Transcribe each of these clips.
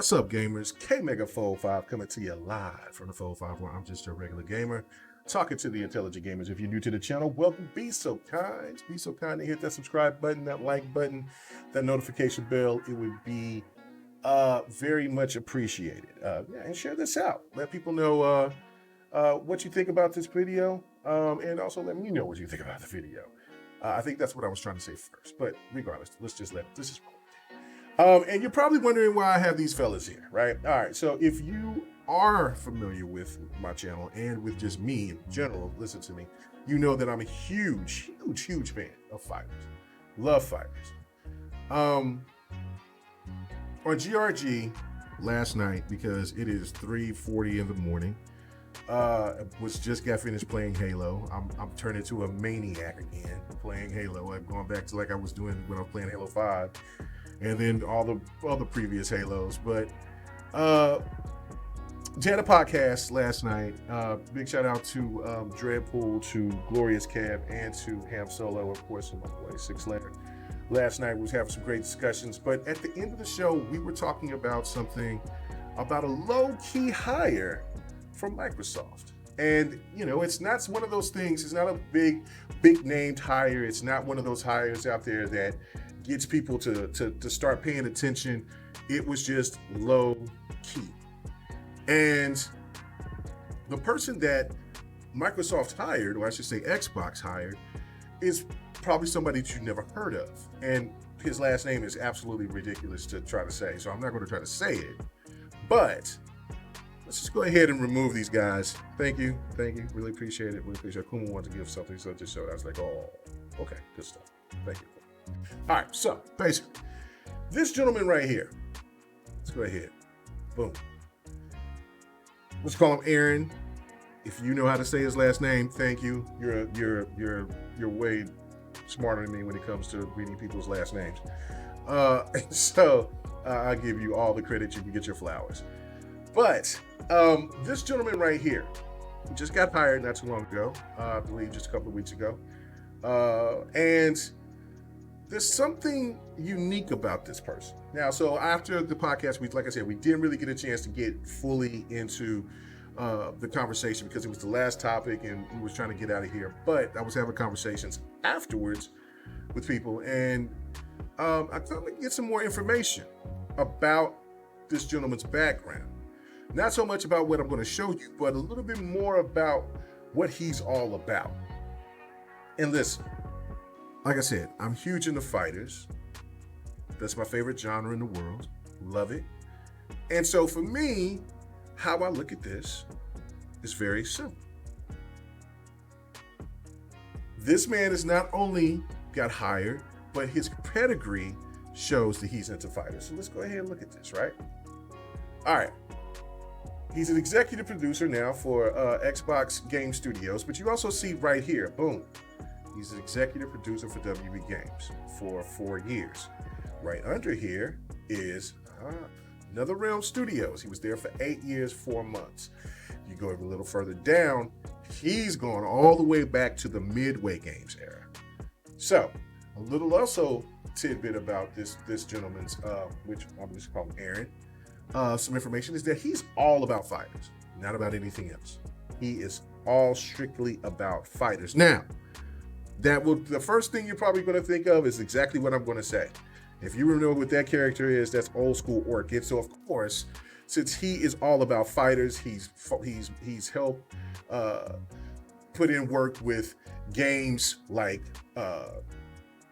What's up, gamers? K-Mega405 coming to you live from the 405 where I'm just a regular gamer talking to the intelligent gamers. If you're new to the channel, welcome. Be so kind to hit that subscribe button, that like button, that notification bell. It would be very much appreciated. And share this out. Let people know what you think about this video, and also let me know what you think about the video. I think that's what I was trying to say first, but regardless, let's just let this is cool. And you're probably wondering why I have these fellas here, right? All right, so if you are familiar with my channel and with just me in general, listen to me, you know that I'm a huge fan of fighters. Love fighters. On GRG last night, because it is 3:40 in the morning, just got finished playing Halo. I'm turning into a maniac again playing Halo. I'm going back to like I was doing when I was playing Halo 5. And then all the previous Halos. But had a podcast last night. Big shout out to Dreadpool, to Glorious Cab, and to Ham Solo, of course, and my boy Six Letter. Last night we was having some great discussions. But at the end of the show, we were talking about about a low-key hire from Microsoft. And, you know, it's not one of those things, it's not a big named hire. It's not one of those hires out there that gets people to start paying attention. It was just low key. And the person that Microsoft hired, or I should say Xbox hired, is probably somebody that you've never heard of. And his last name is absolutely ridiculous to try to say, so I'm not going to try to say it. But let's just go ahead and remove these guys. Thank you. Really appreciate it. Kuma wanted to give something, so just showed. I was like, oh, okay, good stuff. Thank you. All right, so basically, this gentleman right here, let's go ahead, boom. Let's call him Aaron. If you know how to say his last name, thank you. You're way smarter than me when it comes to reading people's last names. So I give you all the credit. You can get your flowers. But this gentleman right here, who just got hired not too long ago, I believe just a couple of weeks ago, and there's something unique about this person. Now, so after the podcast, like I said, we didn't really get a chance to get fully into the conversation because it was the last topic and we was trying to get out of here. But I was having conversations afterwards with people, and I thought we'd get some more information about this gentleman's background. Not so much about what I'm going to show you, but a little bit more about what he's all about. And listen, like I said, I'm huge into fighters. That's my favorite genre in the world. Love it. And so for me, how I look at this is very simple. This man has not only got hired, but his pedigree shows that he's into fighters. So let's go ahead and look at this, right? All right. He's an executive producer now for Xbox Game Studios, but you also see right here, boom. He's an executive producer for WB Games for 4 years. Right under here is NetherRealm Studios. He was there for 8 years, 4 months. You go a little further down, he's gone all the way back to the Midway Games era. So, a little also tidbit about this gentleman's, which I'm just calling Aaron. Some information is that he's all about fighters, not about anything else. He is all strictly about fighters. Now, the first thing you're probably going to think of is exactly what I'm going to say. If you remember what that character is, that's old school Orchid. So of course, since he is all about fighters, he's helped put in work with games like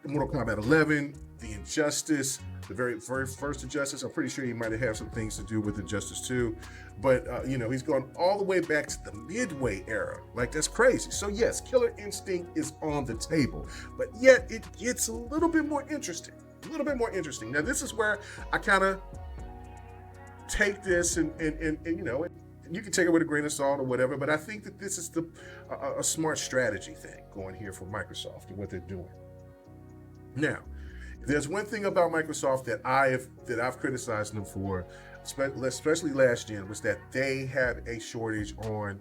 Mortal Kombat 11, The Injustice, the very first Injustice. I'm pretty sure he might have had some things to do with Injustice 2. But, he's gone all the way back to the Midway era. Like, that's crazy. So, yes, Killer Instinct is on the table. But yet, it gets a little bit more interesting. Now, this is where I kind of take this and you can take it with a grain of salt or whatever, but I think that this is a smart strategy thing going here for Microsoft and what they're doing. Now, there's one thing about Microsoft that I've criticized them for, especially last gen, was that they had a shortage on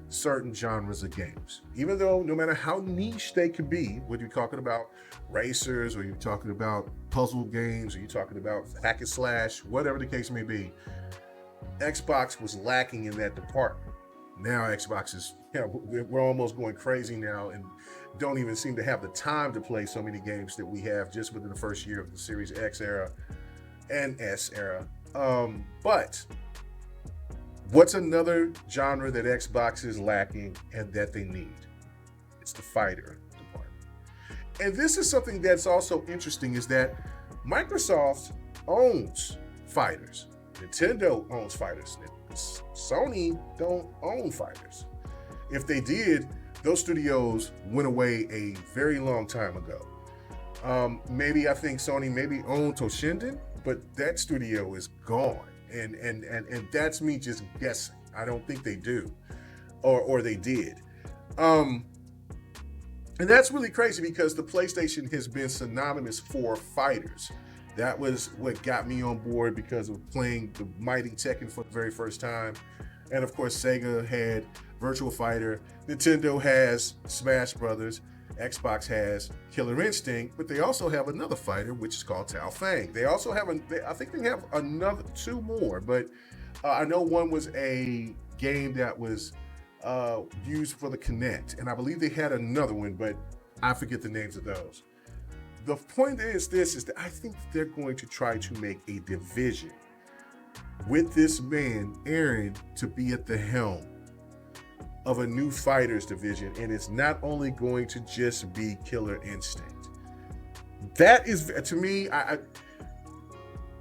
certain genres of games. Even though no matter how niche they could be, whether you're talking about racers or you're talking about puzzle games or you're talking about hack and slash, whatever the case may be, Xbox was lacking in that department. Now Xbox is, we're almost going crazy now and don't even seem to have the time to play so many games that we have just within the first year of the Series X era and S era. But what's another genre that Xbox is lacking and that they need? It's the fighter department. And this is something that's also interesting, is that Microsoft owns fighters. Nintendo owns fighters. Sony don't own fighters. If they did, those studios went away a very long time ago. Maybe I think Sony maybe owned Toshinden, but that studio is gone. And that's me just guessing. I don't think they do, or they did. And that's really crazy because the PlayStation has been synonymous for fighters. That was what got me on board because of playing the mighty Tekken for the very first time. And of course, Sega had Virtua Fighter, Nintendo has Smash Brothers, Xbox has Killer Instinct, but they also have another fighter, which is called Tao Fang. They also have, I think they have another 2 more, but I know one was a game that was used for the Kinect, and I believe they had another one, but I forget the names of those. The point is that I think they're going to try to make a division with this man, Aaron, to be at the helm of a new fighters division, and it's not only going to just be Killer Instinct. That is, to me,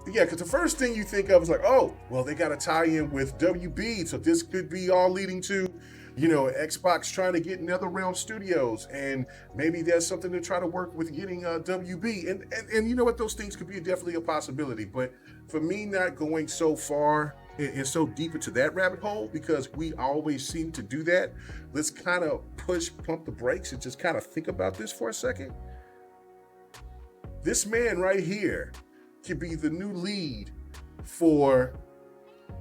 because the first thing you think of is like, oh, well, they got to tie in with WB, so this could be all leading to, Xbox trying to get NetherRealm Studios, and maybe there's something to try to work with getting WB, and you know what, those things could be definitely a possibility, but for me not going so far and so deep into that rabbit hole, because we always seem to do that, let's kind of pump the brakes and just kind of think about this for a second. This man right here could be the new lead for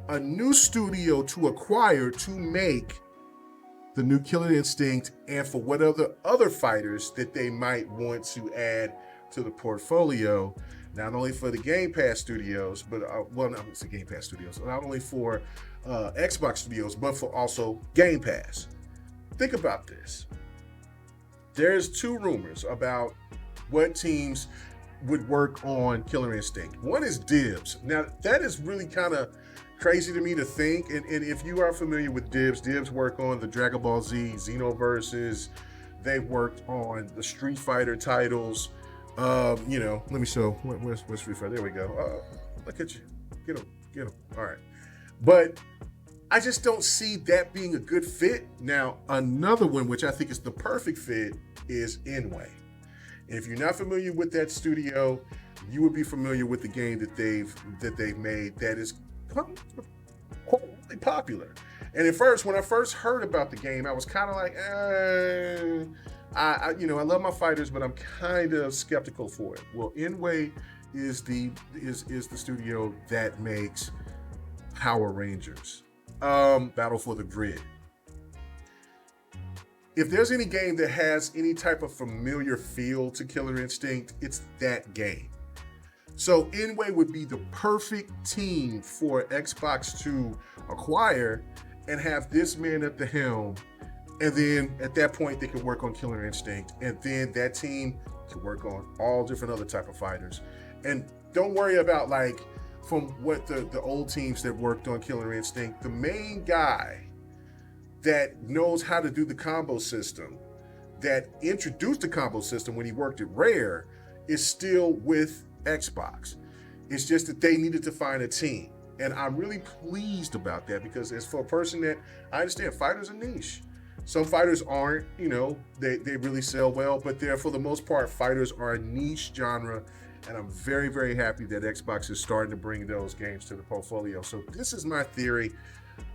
a new studio to acquire to make the new Killer Instinct, and for what other fighters that they might want to add to the portfolio, not only for the Game Pass studios, but it's the Game Pass studios, not only for Xbox studios, but for also Game Pass. Think about this. There's 2 rumors about what teams would work on Killer Instinct. One is Dibs. Now, that is really kind of crazy to me to think, and if you are familiar with Dibs work on the Dragon Ball Z, Xenoverses. They've worked on the Street Fighter titles. Let me show, where's Street Fighter? There we go. Look at you. Get him. All right. But I just don't see that being a good fit. Now, another one, which I think is the perfect fit, is Inway. And if you're not familiar with that studio, you would be familiar with the game that they've made that is quite really popular. And at first, when I first heard about the game, I was kind of like, I love my fighters, but I'm kind of skeptical for it. Well, Inway is the studio that makes Power Rangers, Battle for the Grid. If there's any game that has any type of familiar feel to Killer Instinct, it's that game. So Inway would be the perfect team for Xbox to acquire and have this man at the helm. And then at that point, they could work on Killer Instinct. And then that team could work on all different other type of fighters. And don't worry about, like, from what the old teams that worked on Killer Instinct, the main guy that knows how to do the combo system, that introduced the combo system when he worked at Rare, is still with Xbox. It's just that they needed to find a team. And I'm really pleased about that, because as for a person that, I understand fighters are niche. Some fighters aren't, they really sell well, but they're, for the most part, fighters are a niche genre. And I'm very, very happy that Xbox is starting to bring those games to the portfolio. So this is my theory.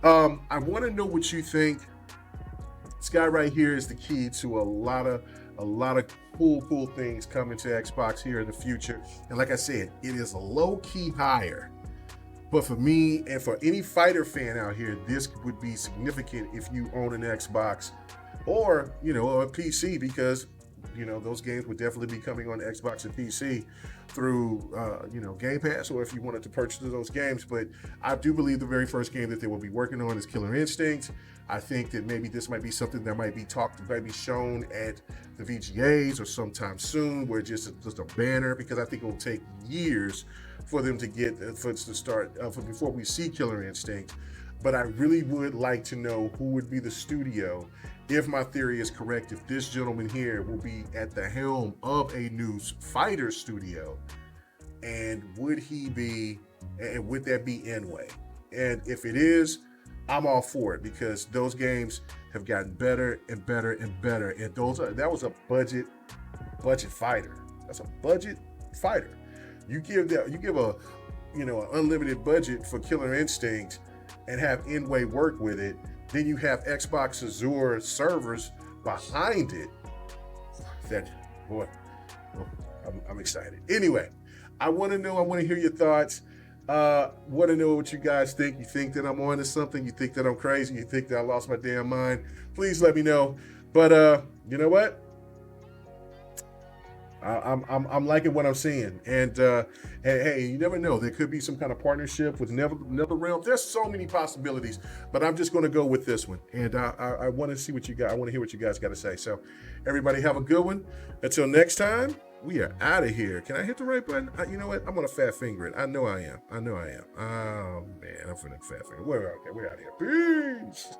I want to know what you think. This guy right here is the key to a lot of cool things coming to Xbox here in the future. And like I said, it is a low-key hire But for me and for any fighter fan out here, this would be significant if you own an Xbox or, or a PC, because, those games would definitely be coming on Xbox and PC through, Game Pass, or if you wanted to purchase those games. But I do believe the very first game that they will be working on is Killer Instinct. I think that maybe this might be something that might be shown at the VGAs or sometime soon, where just a banner, because I think it will take years for them to get before we see Killer Instinct. But I really would like to know who would be the studio, if my theory is correct, if this gentleman here will be at the helm of a new fighter studio, and would that be Inway? And if it is, I'm all for it, because those games have gotten better and better and better. And that was a budget fighter. That's a budget fighter. You give an unlimited budget for Killer Instinct and have Inway work with it. Then you have Xbox Azure servers behind it. I'm excited. Anyway, I want to hear your thoughts. Want to know what you guys think. You think that I'm on to something? You think that I'm crazy? You think that I lost my damn mind? Please let me know. But you know what? I'm liking what I'm seeing, and hey, you never know. There could be some kind of partnership with another realm. There's so many possibilities, but I'm just going to go with this one, and I want to see what you got. I want to hear what you guys got to say. So, everybody have a good one. Until next time, we are out of here. Can I hit the right button? You know what? I'm gonna fat finger it. I know I am. Oh man, I'm finna fat finger. We're out here. Peace.